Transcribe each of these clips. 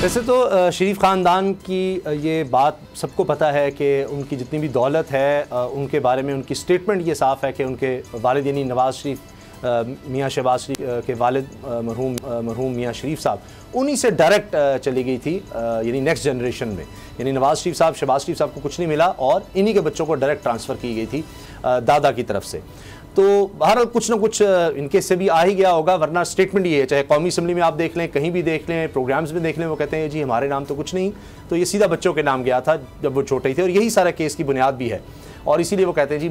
वैसे तो शरीफ ख़ानदान की ये बात सबको पता है कि उनकी जितनी भी दौलत है उनके बारे में उनकी स्टेटमेंट ये साफ़ है कि उनके वालिद यानी नवाज़ शरीफ मियाँ शहबाज शरीफ के वालिद मरहूम मियाँ शरीफ साहब उन्हीं से डायरेक्ट चली गई थी यानी नेक्स्ट जनरेशन में, यानी नवाज़ शरीफ साहब शहबाज शरीफ साहब को कुछ नहीं मिला और इन्हीं के बच्चों को डायरेक्ट ट्रांसफ़र की गई थी दादा की तरफ से। तो बहरहाल कुछ ना कुछ इनके से भी आ ही गया होगा, वरना स्टेटमेंट ये है, चाहे कौमी असम्बली में आप देख लें, कहीं भी देख लें, प्रोग्राम्स में देख लें, वो कहते हैं जी हमारे नाम तो कुछ नहीं, तो ये सीधा बच्चों के नाम गया था जब वो छोटे थे और यही सारा केस की बुनियाद भी है और इसीलिए वो कहते हैं जी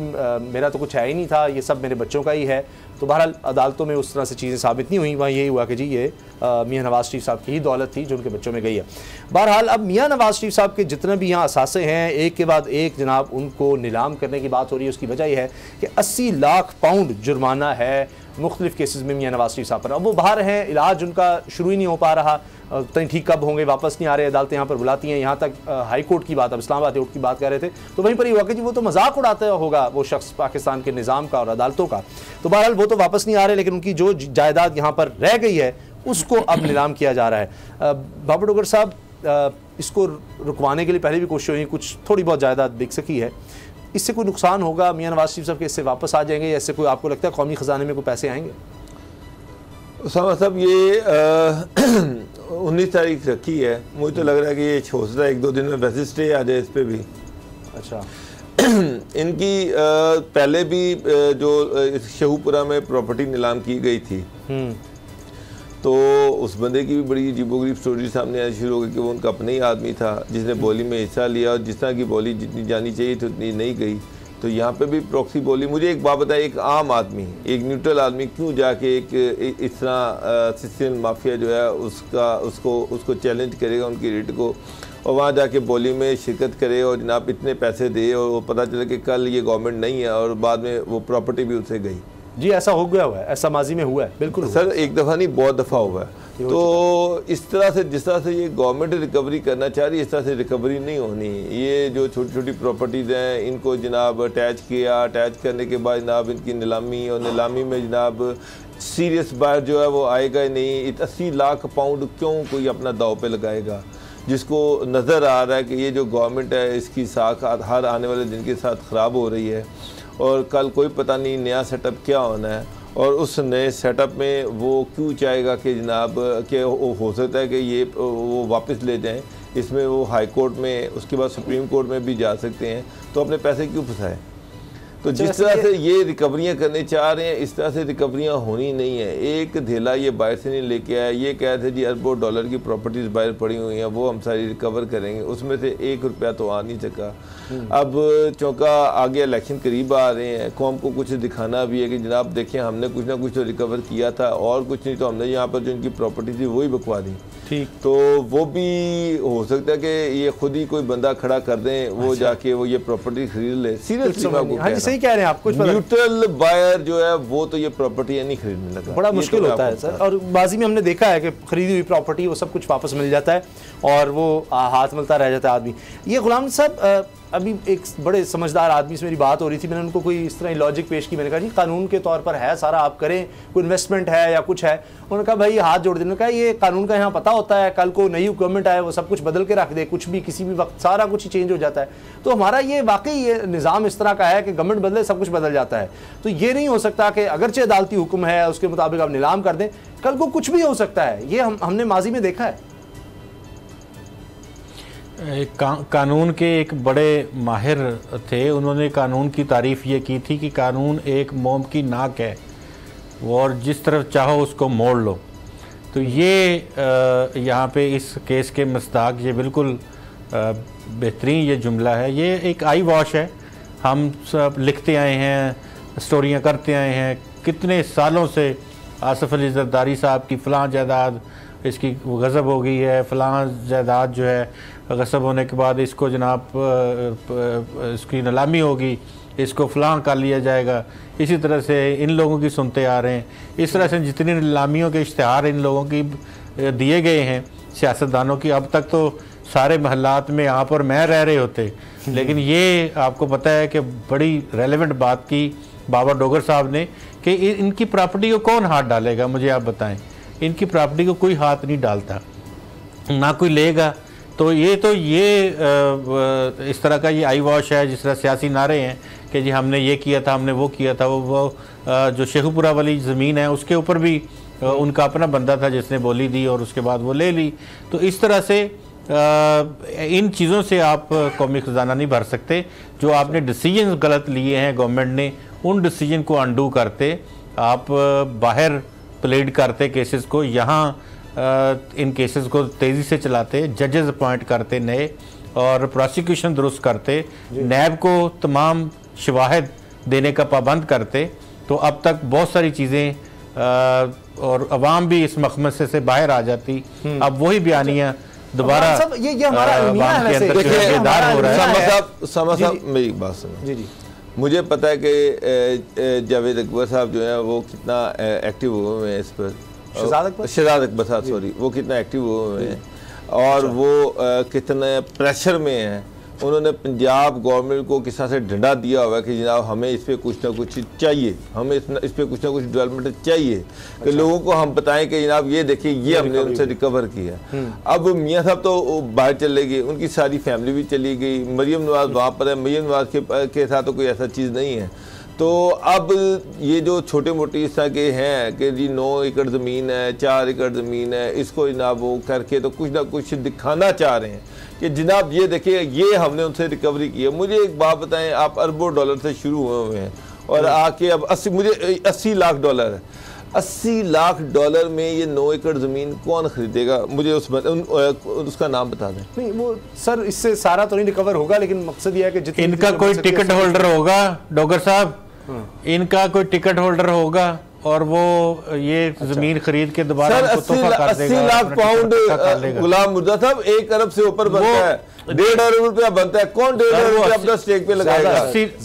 मेरा तो कुछ है ही नहीं था, ये सब मेरे बच्चों का ही है। तो बहरहाल अदालतों में उस तरह से चीज़ें साबित नहीं हुई, वहाँ यही हुआ कि जी ये मियाँ नवाज़ शरीफ साहब की ही दौलत थी जो उनके बच्चों में गई है। बहरहाल अब मियाँ नवाज़ शरीफ साहब के जितने भी यहाँ असासे हैं एक के बाद एक जनाब उनको नीलाम करने की बात हो रही है। उसकी वजह यह है कि 80 लाख पाउंड जुर्माना है मुख्तलिफ केसेस में मियाँ नवाज़ शरीफ साहब पर। अब वो बाहर हैं, इलाज उनका शुरू ही नहीं हो पा रहा, तभी ठीक कब होंगे, वापस नहीं आ रहे, अदालतें यहाँ पर बुलाती हैं। यहाँ तक हाई कोर्ट की बात, अब इस्लामाबाद कोर्ट की बात कर रहे थे तो वहीं पर ये हुआ कि जी वो तो मजाक उड़ाता होगा वो शख्स पाकिस्तान के निज़ाम का और अदालतों का। तो बहरहाल वो तो वापस नहीं आ रहे, लेकिन उनकी जो जायदाद यहाँ पर रह गई है उसको अब नीलाम किया जा रहा है। बाबर डोगर साहब, इसको रुकवाने के लिए पहले भी कोशिश हुई, कुछ थोड़ी बहुत जायदाद बिक सकी है, इससे कोई नुकसान होगा? मियाँ नवाज़ शरीफ साहब के इससे वापस आ जाएंगे या इससे कोई आपको लगता है कौमी ख़जाने में कोई पैसे आएंगे? उसामा साहब ये 19 तारीख रखी है, मुझे तो लग रहा है कि ये हो सकता है 1-2 दिन में वैसे स्टे आ जाए इस पर भी। अच्छा इनकी पहले भी जो शहूपुरा में प्रॉपर्टी नीलाम की गई थी तो उस बंदे की भी बड़ी अजीबोगरीब स्टोरी सामने आनी शुरू हो गई कि वो उनका अपना ही आदमी था जिसने बोली में हिस्सा लिया और जिस तरह की बोली जितनी जानी चाहिए थी उतनी नहीं गई। तो यहाँ पे भी प्रॉक्सी बोली। मुझे एक बात बताए, एक आम आदमी, एक न्यूट्रल आदमी क्यों जाके एक इस तरह सिस्टम माफिया जो है उसको चैलेंज करेगा उनकी रेट को और वहाँ जाके बोली में शिरकत करे और जनाब इतने पैसे दे और वो पता चले कि कल ये गवर्नमेंट नहीं है और बाद में वो प्रॉपर्टी भी उससे गई। जी ऐसा हो गया हुआ है, ऐसा माजी में हुआ है। बिल्कुल सर, एक दफ़ा नहीं बहुत दफ़ा हुआ है। तो इस तरह से जिस तरह से ये गवर्नमेंट रिकवरी करना चाह रही है इस तरह से रिकवरी नहीं होनी। ये जो छोटी छोटी प्रॉपर्टीज़ हैं इनको जनाब अटैच किया, अटैच करने के बाद जनाब इनकी नीलामी और नीलामी में जनाब सीरियस बायर जो है वो आएगा ही नहीं। 80 लाख पाउंड क्यों कोई अपना दाव पे लगाएगा जिसको नज़र आ रहा है कि ये जो गवर्नमेंट है इसकी साख हर आने वाले दिन के साथ ख़राब हो रही है और कल कोई पता नहीं नया सेटअप क्या होना है और उस नए सेटअप में वो क्यों चाहेगा कि जनाब कि हो सकता है कि ये वो वापस ले जाएं। इसमें वो हाई कोर्ट में उसके बाद सुप्रीम कोर्ट में भी जा सकते हैं, तो अपने पैसे क्यों फंसाएं? तो जिस तरह से ये रिकवरियाँ करने चाह रहे हैं इस तरह से रिकवरियाँ होनी नहीं है। एक धेला ये बाहर से नहीं लेके आया, ये कह रहे थे जी अरबों डॉलर की प्रॉपर्टीज़ बाहर पड़ी हुई हैं वो हम सारी रिकवर करेंगे, उसमें से 1 रुपया तो आ नहीं सका। अब चूँकि आगे इलेक्शन करीब आ रहे हैं, कौम को कुछ दिखाना भी है कि जनाब देखें हमने कुछ ना कुछ तो रिकवर किया था और कुछ नहीं तो हमने यहाँ पर जो इनकी प्रॉपर्टी थी वही बकवा दी। ठीक, तो वो भी हो सकता है कि ये खुद ही कोई बंदा खड़ा कर दें, वो जाके वो ये प्रॉपर्टी खरीद ले। सीरियसली मैं आपको कह रहा हूं, सही कह रहे हैं आप, कुछ न्यूट्रल बायर जो है वो तो ये प्रॉपर्टी नहीं खरीदने लगा। बड़ा मुश्किल होता है सर, और बाजी में हमने देखा है कि खरीदी हुई प्रॉपर्टी वो सब कुछ वापस मिल जाता है और वो हाथ मिलता रह जाता है आदमी। ये गुलाम साहब, अभी एक बड़े समझदार आदमी से मेरी बात हो रही थी, मैंने उनको कोई इस तरह लॉजिक पेश की, मैंने कहा जी कानून के तौर पर है सारा, आप करें, कोई इन्वेस्टमेंट है या कुछ है। उन्होंने कहा भाई हाथ जोड़ देने, कहा ये कानून का यहाँ पता होता है, कल को नई गवर्नमेंट आए वो सब कुछ बदल के रख दे, कुछ भी किसी भी वक्त सारा कुछ ही चेंज हो जाता है। तो हमारा ये वाकई ये निज़ाम इस तरह का है कि गवर्नमेंट बदले सब कुछ बदल जाता है। तो ये नहीं हो सकता कि अगरचे अदालती हुक्म है उसके मुताबिक आप नीलाम कर दें, कल को कुछ भी हो सकता है। ये हमने माजी में देखा है। कानून के एक बड़े माहिर थे, उन्होंने कानून की तारीफ़ ये की थी कि कानून एक मोम की नाक है और जिस तरफ चाहो उसको मोड़ लो। तो ये यहाँ पे इस केस के मस्ताक ये बिल्कुल बेहतरीन ये जुमला है। ये एक आई वॉश है, हम सब लिखते आए हैं, स्टोरियाँ करते आए हैं कितने सालों से। आसिफ अली जरदारी साहब की फ़लाँ जायदाद इसकी गज़ब हो गई है, फ़लाँ जायदाद जो है गज़ब होने के बाद इसको जनाब इसकी नीलामी होगी, इसको फ़लाँ कर लिया जाएगा। इसी तरह से इन लोगों की सुनते आ रहे हैं। इस तरह से जितनी नीलामियों के इश्तिहार इन लोगों की दिए गए हैं सियासतदानों की, अब तक तो सारे महल्लात में यहाँ पर मैं रह रहे होते। लेकिन ये आपको पता है कि बड़ी रेलेवेंट बात की बाबर डोगर साहब ने कि इनकी प्रॉपर्टी को कौन हाथ डालेगा, मुझे आप बताएं। इनकी प्रॉपर्टी को कोई हाथ नहीं डालता। ना कोई लेगा। तो ये इस तरह का ये आई वॉश है, जिस तरह सियासी नारे हैं कि जी हमने ये किया था, हमने वो किया था। वो जो शेखुपुरा वाली ज़मीन है उसके ऊपर भी उनका अपना बंदा था जिसने बोली दी और उसके बाद वो ले ली। तो इस तरह से इन चीज़ों से आप कौमी ख़जाना नहीं भर सकते। जो आपने डिसीजन गलत लिए हैं गवर्नमेंट ने, उन डिसीजन को अंडू करते आप बाहर प्लेड करते केसेस को, यहाँ इन केसेस को तेज़ी से चलाते, जजेस अपॉइंट करते नए, और प्रोसिक्यूशन दुरुस्त करते, नैब को तमाम शवाहिद देने का पाबंद करते, तो अब तक बहुत सारी चीज़ें और अवाम भी इस मखमसे से बाहर आ जाती। अब वही बयानियाँ दोबारा ये हमारा अलमिया है वैसे। समा साहब मेरी बात सुनो जी। मुझे पता है कि जावेद अकबर साहब जो है वो कितना एक्टिव हुए हैं इस पर, शहजाद अकबर साहब सॉरी, वो कितना एक्टिव हुए हैं और वो कितने प्रेशर में हैं। उन्होंने पंजाब गवर्नमेंट को किस तरह से डंडा दिया हुआ है कि जनाब हमें इस पर कुछ ना कुछ चाहिए, हमें इस पर कुछ ना कुछ डेवलपमेंट चाहिए कि लोगों को हम बताएं कि जनाब ये देखिए ये हमने उनसे रिकवर किया। अब मियाँ साहब तो बाहर चले गए, उनकी सारी फैमिली भी चली गई, मरियम नवाज वहाँ पर है, मरियम नवाज के साथ तो कोई ऐसा चीज़ नहीं है। तो अब ये जो छोटे मोटे इस तरह के हैं कि जी 9 एकड़ ज़मीन है, 4 एकड़ ज़मीन है, इसको जनाब वो करके तो कुछ ना कुछ दिखाना चाह रहे हैं कि जनाब ये देखिए ये हमने उनसे रिकवरी की है। मुझे एक बात बताएं, आप अरबों डॉलर से शुरू हुए हैं और आके अब 80 लाख डॉलर है। 80 लाख डॉलर में ये 9 एकड़ ज़मीन कौन खरीदेगा? मुझे उसका नाम बता दें। नहीं वो सर इससे सारा तो नहीं रिकवर होगा, लेकिन मकसद ये है कि जितने इनका कोई टिकट होल्डर होगा डॉक्टर साहब, इनका कोई टिकट होल्डर होगा और वो ये जमीन खरीद के दोबारा 80 लाख पाउंड गुलाम मुर्दा साहब 1 अरब से ऊपर बनता है, 1.5 अरब रुपया बनता है। कौन 1.5 अरब रुपया अपना स्टेक पे लगाएगा?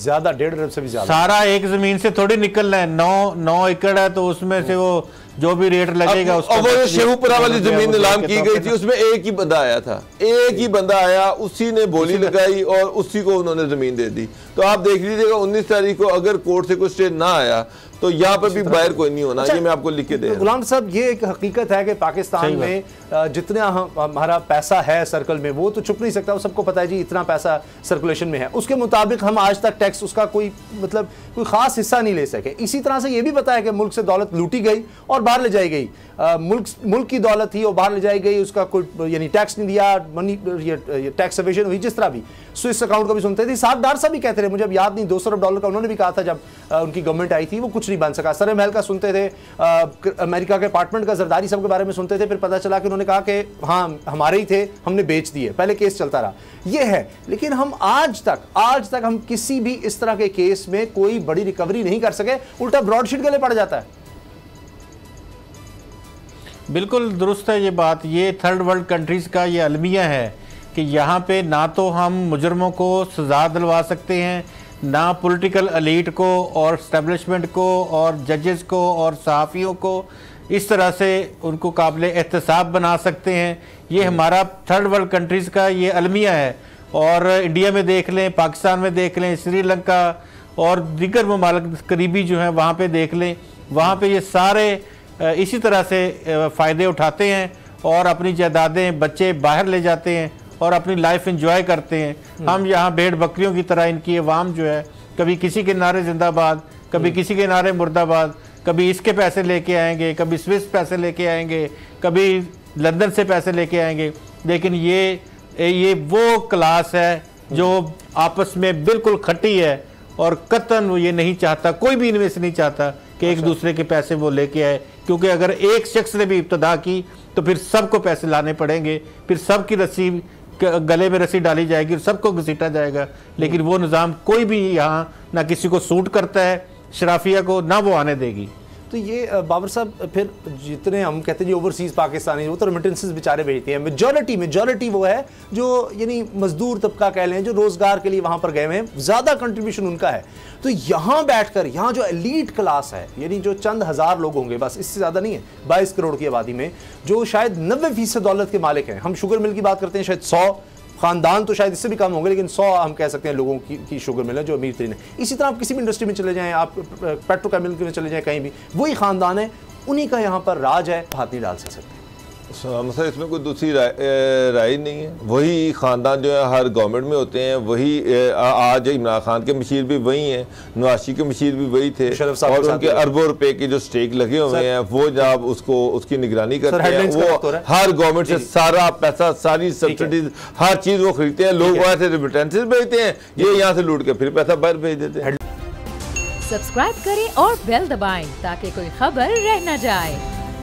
ज्यादा 1.5 अरब से भी ज्यादा। सारा एक जमीन से थोड़ी निकलना है। 9 एकड़ है तो उसमें से वो जो भी रेट लगेगा उसका। वो शेखुपुरा वाली जमीन नीलाम की गई थी, उसमें एक ही बंदा आया था, एक ही बंदा आया, उसी ने बोली लगाई और उसी को उन्होंने जमीन दे दी। तो आप देख लीजिएगा 19 तारीख को अगर कोर्ट से कुछ स्टे ना आया तो यहाँ पर भी बाहर कोई नहीं होना। ये मैं आपको लिख के दे। गुलाम साहब ये एक हकीकत है कि पाकिस्तान में जितना हमारा पैसा है सर्कल में वो तो छुप नहीं सकता, वो सबको पता है जी इतना पैसा सर्कुलेशन में है। उसके मुताबिक हम आज तक टैक्स उसका कोई मतलब कोई खास हिस्सा नहीं ले सके। इसी तरह से ये भी पता है कि मुल्क से दौलत लूटी गई और बाहर ले जाई गई। मुल्क की दौलत थी और बाहर ले जाई गई, उसका कोई यानी टैक्स नहीं दिया, मनी टैक्स एवेजन हुई। जिस तरह भी स्विस अकाउंट का भी सुनते थे, साहब डार साहब भी कहते रहे, मुझे अब याद नहीं, 200 अरब डॉलर का उन्होंने भी कहा था जब उनकी गवर्नमेंट आई थी, वो कुछ नहीं बन सका। सर महल का सुनते थे, अमेरिका के अपार्टमेंट का जरदारी साहब के बारे में सुनते थे, फिर पता चला कि उन्होंने कहा कि हाँ हमारे ही थे, हमने बेच दिए। पहले केस चलता रहा, ये है। लेकिन हम आज तक हम किसी भी इस तरह के केस में कोई बड़ी रिकवरी नहीं कर सके, उल्टा ब्रॉडशीट गले पड़ जाता है। बिल्कुल दुरुस्त है ये बात। ये थर्ड वर्ल्ड कंट्रीज़ का ये अलमिया है कि यहाँ पे ना तो हम मुजरमों को सज़ा दिलवा सकते हैं, ना पॉलिटिकल एलीट को और इस्टेब्लिशमेंट को और जजेस को और सहाफ़ियों को इस तरह से उनको काबिल एहतसाब बना सकते हैं। ये हमारा थर्ड वर्ल्ड कंट्रीज़ का ये अलमिया है। और इंडिया में देख लें, पाकिस्तान में देख लें, श्रीलंका और दीगर ममालिक करीबी जो हैं वहाँ पे देख लें, वहाँ पे ये सारे इसी तरह से फ़ायदे उठाते हैं और अपनी जायदादें बच्चे बाहर ले जाते हैं और अपनी लाइफ एंजॉय करते हैं। हम यहाँ भेड़ बकरियों की तरह इनकी अवाम जो है कभी किसी के नारे जिंदाबाद, कभी किसी के नारे मुर्दाबाद, कभी इसके पैसे लेके आएंगे, कभी स्विस पैसे लेके आएंगे, कभी लंदन से पैसे लेके आएंगे। लेकिन ये वो क्लास है जो आपस में बिल्कुल खट्टी है और कतन वो ये नहीं चाहता, कोई भी इनमें से नहीं चाहता कि एक दूसरे के पैसे वो लेके आए, क्योंकि अगर एक शख्स ने भी इब्तदा की तो फिर सबको पैसे लाने पड़ेंगे, फिर सबकी रस्सी गले में रस्सी डाली जाएगी, सबको घसीटा जाएगा। लेकिन वो निज़ाम कोई भी यहाँ ना किसी को सूट करता है, शराफिया को ना वो आने देगी। तो ये बाबर साहब फिर जितने हम कहते हैं जी ओवरसीज़ पाकिस्तानी वो तो रेमिटेंसेस बेचारे भेजते हैं। मेजॉरिटी वो है जो यानी मजदूर तबका कह लें, जो रोज़गार के लिए वहाँ पर गए हुए हैं, ज़्यादा कंट्रीब्यूशन उनका है। तो यहाँ बैठकर यहाँ जो एलीट क्लास है, यानी जो चंद हज़ार लोग होंगे बस, इससे ज़्यादा नहीं है, 22 करोड़ की आबादी में, जो शायद 90% दौलत के मालिक हैं। हम शुगर मिल की बात करते हैं, शायद 100 खानदान तो शायद इससे भी कम होंगे, लेकिन 100 हम कह सकते हैं लोगों की शुगर मिल है जो अमीर तरीन है। इसी तरह आप किसी भी इंडस्ट्री में चले जाएं, आप पेट्रोकेमिकल में चले जाएं, कहीं भी वही खानदान है, उन्हीं का यहाँ पर राज है, हाथ नहीं डाल सकते। सर इसमें कोई दूसरी राय नहीं है। वही ख़ानदान जो है हर गवर्नमेंट में होते हैं, वही आज इमरान खान के मशीर भी वही हैं, नवाज शरीफ के मशीर भी वही थे, और उनके अरबों रुपए के जो स्टेक लगे हुए हैं वो जब उसकी निगरानी करते हैं, वो हर गवर्नमेंट से सारा पैसा, सारी सब्सिडीज, हर चीज़ वो खरीदते हैं। लोग वहाँ से रिमिटेंसेस भेजते हैं, ये यहाँ से लूट के फिर पैसा बाहर भेज देते हैं। सब्सक्राइब करें और बेल दबाएं ताकि कोई खबर रह न जाए।